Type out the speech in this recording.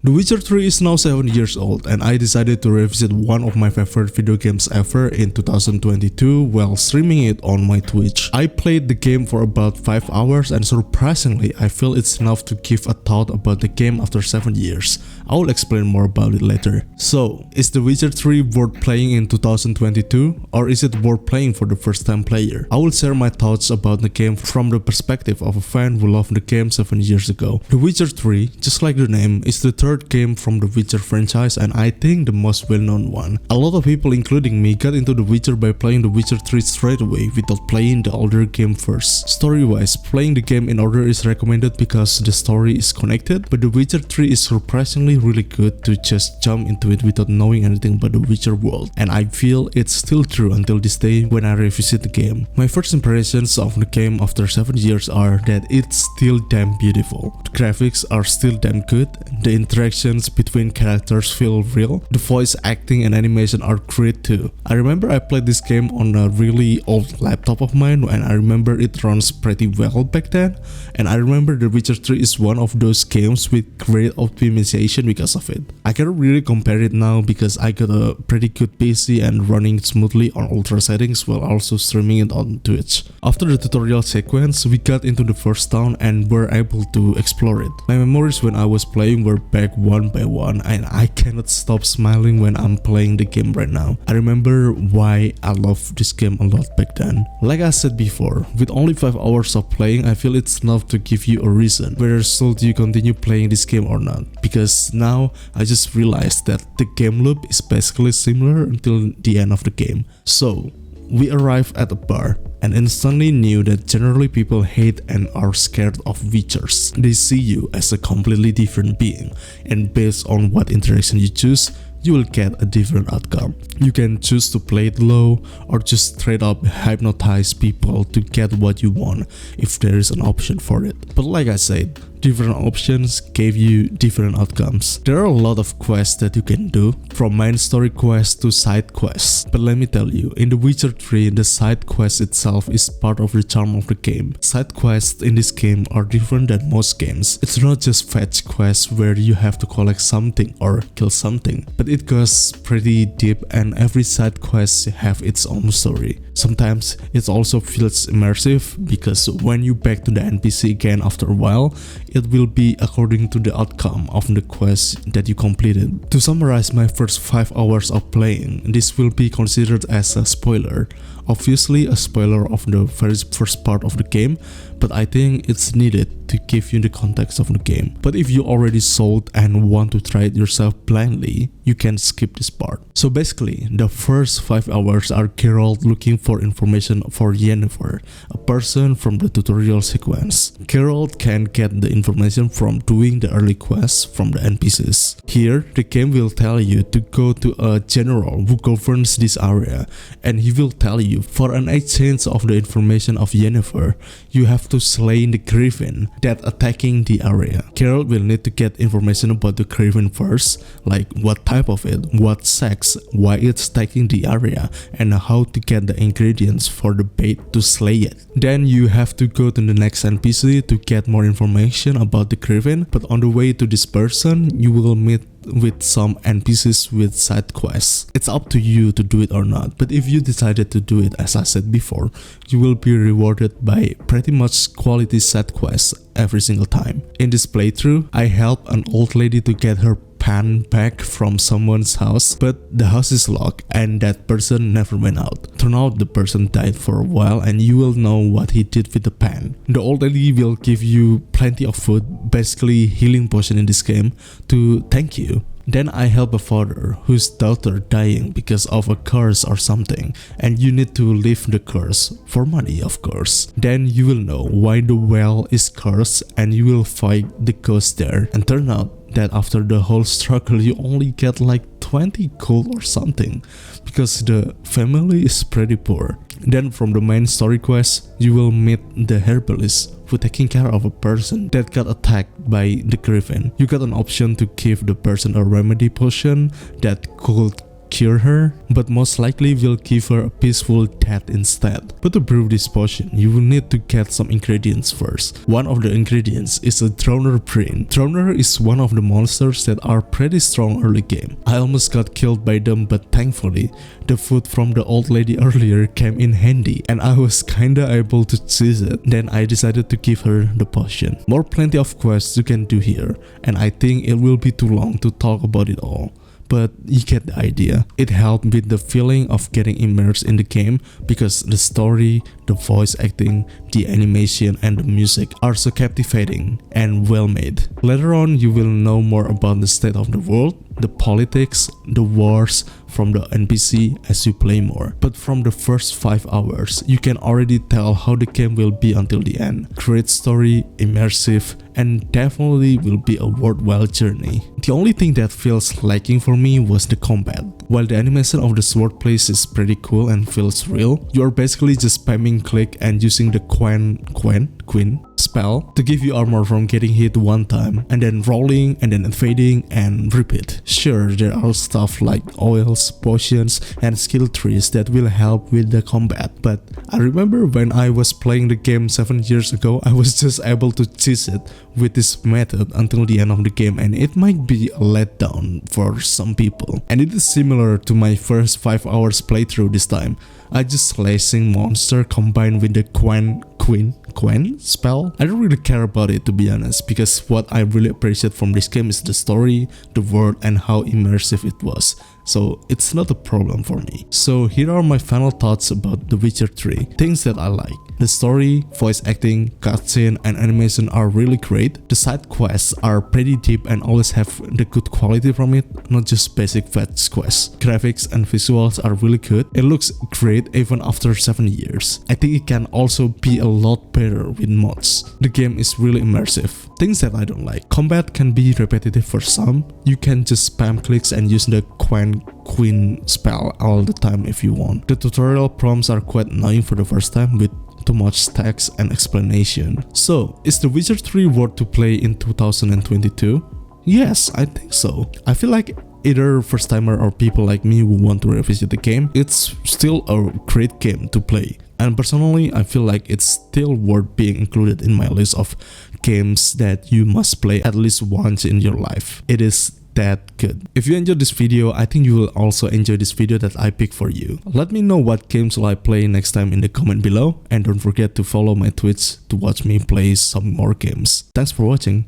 The Witcher 3 is now 7 years old, and I decided to revisit one of my favorite video games ever in 2022 while streaming it on my Twitch. I played the game for about 5 hours, and surprisingly I feel it's enough to give a thought about the game after 7 years. I will explain more about it later. So, is The Witcher 3 worth playing in 2022, or is it worth playing for the first time player? I will share my thoughts about the game from the perspective of a fan who loved the game 7 years ago. The Witcher 3, just like the name, is the third game from the Witcher franchise, and I think the most well-known one. A lot of people, including me, got into The Witcher by playing The Witcher 3 straight away without playing the older game first. Story-wise, playing the game in order is recommended because the story is connected, but The Witcher 3 is surprisingly really good to just jump into it without knowing anything about the Witcher world, and I feel it's still true until this day when I revisit the game. My first impressions of the game after 7 years are that it's still damn beautiful. The graphics are still damn good, the interactions between characters feel real, the voice acting and animation are great too. I remember I played this game on a really old laptop of mine, and I remember it runs pretty well back then, and I remember The Witcher 3 is one of those games with great optimization because of it. I cannot really compare it now because I got a pretty good PC and running smoothly on ultra settings while also streaming it on Twitch. After the tutorial sequence, we got into the first town and were able to explore it. My memories when I was playing were back one by one, and I cannot stop smiling when I'm playing the game right now. I remember why I loved this game a lot back then. Like I said before, with only 5 hours of playing, I feel it's enough to give you a reason whether should you continue playing this game or not, because now I just realized that the game loop is basically similar until the end of the game. So we arrived at a bar and instantly knew that generally people hate and are scared of Witchers. They see you as a completely different being, and based on what interaction you choose, you will get a different outcome. You can choose to play it low or just straight up hypnotize people to get what you want if there is an option for it. But like I said, different options gave you different outcomes. There are a lot of quests that you can do, from main story quests to side quests. But let me tell you, in The Witcher 3, the side quest itself is part of the charm of the game. Side quests in this game are different than most games. It's not just fetch quests where you have to collect something or kill something, but it goes pretty deep, and every side quest have its own story. Sometimes it also feels immersive because when you back to the NPC again after a while, it will be according to the outcome of the quest that you completed. To summarize my first 5 hours of playing, this will be considered as a spoiler. Obviously a spoiler of the very first part of the game, but I think it's needed to give you the context of the game. But if you already sold and want to try it yourself blindly, you can skip this part. So basically, the first 5 hours are Geralt looking for information for Yennefer, a person from the tutorial sequence. Geralt can get the information from doing the early quests from the NPCs. Here, the game will tell you to go to a general who governs this area, and he will tell you for an exchange of the information of Yennefer, you have to slay the griffin that attacking the area. Geralt will need to get information about the griffin first, like what type of it, what sex, why it's attacking the area, and how to get the ingredients for the bait to slay it. Then you have to go to the next NPC to get more information about the griffin, but on the way to this person, you will meet with some NPCs with side quests. It's up to you to do it or not, but if you decided to do it, as I said before, you will be rewarded by pretty much quality side quests every single time. In this playthrough, I helped an old lady to get her pan back from someone's house, but the house is locked and that person never went out. Turn out the person died for a while, and you will know what he did with the pan. The old lady will give you plenty of food, basically healing potion in this game, to thank you. Then I help a father whose daughter dying because of a curse or something, and you need to lift the curse for money, of course. Then you will know why the well is cursed, and you will fight the ghost there, and turn out that after the whole struggle you only get like 20 gold or something, because the family is pretty poor. Then from the main story quest, you will meet the herbalist who taking care of a person that got attacked by the griffin. You got an option to give the person a remedy potion that could cure her, but most likely will give her a peaceful death instead. But to brew this potion, you will need to get some ingredients first. One of the ingredients is a droner brain. Droner is one of the monsters that are pretty strong early game. I almost got killed by them, but thankfully, the food from the old lady earlier came in handy and I was kinda able to choose it. Then I decided to give her the potion. More plenty of quests you can do here, and I think it will be too long to talk about it all. But you get the idea. It helped with the feeling of getting immersed in the game because the story, the voice acting, the animation and the music are so captivating and well made. Later on you will know more about the state of the world, the politics, the wars from the NPC as you play more. But from the first 5 hours, you can already tell how the game will be until the end. Great story, immersive, and definitely will be a worthwhile journey. The only thing that feels lacking for me was the combat. While the animation of the sword plays is pretty cool and feels real, you are basically just spamming click and using the queen spell to give you armor from getting hit one time and then rolling and then evading and repeat. Sure, there are stuff like oils, potions and skill trees that will help with the combat, but I remember when I was playing the game 7 years ago, I was just able to cheese it with this method until the end of the game, and it might be a letdown for some people. And it is similar to my first 5 hours playthrough this time. I just slashing monster combined with the queen spell. I don't really care about it, to be honest, because what I really appreciate from this game is the story, the world and how immersive it was. So it's not a problem for me. So here are my final thoughts about The Witcher 3. Things that I like. The story, voice acting, cutscene and animation are really great. The side quests are pretty deep and always have the good quality from it, not just basic fetch quests. Graphics and visuals are really good. It looks great even after 7 years. I think it can also be a lot better with mods. The game is really immersive. Things that I don't like. Combat can be repetitive for some. You can just spam clicks and use the queen spell all the time if you want. The tutorial prompts are quite annoying for the first time with too much text and explanation. So, is The Witcher 3 worth to play in 2022? Yes, I think so. I feel like either first timer or people like me who want to revisit the game, it's still a great game to play. And personally, I feel like it's still worth being included in my list of games that you must play at least once in your life. It is that good. If you enjoyed this video, I think you will also enjoy this video that I picked for you. Let me know what games will I play next time in the comment below, and don't forget to follow my Twitch to watch me play some more games. Thanks for watching.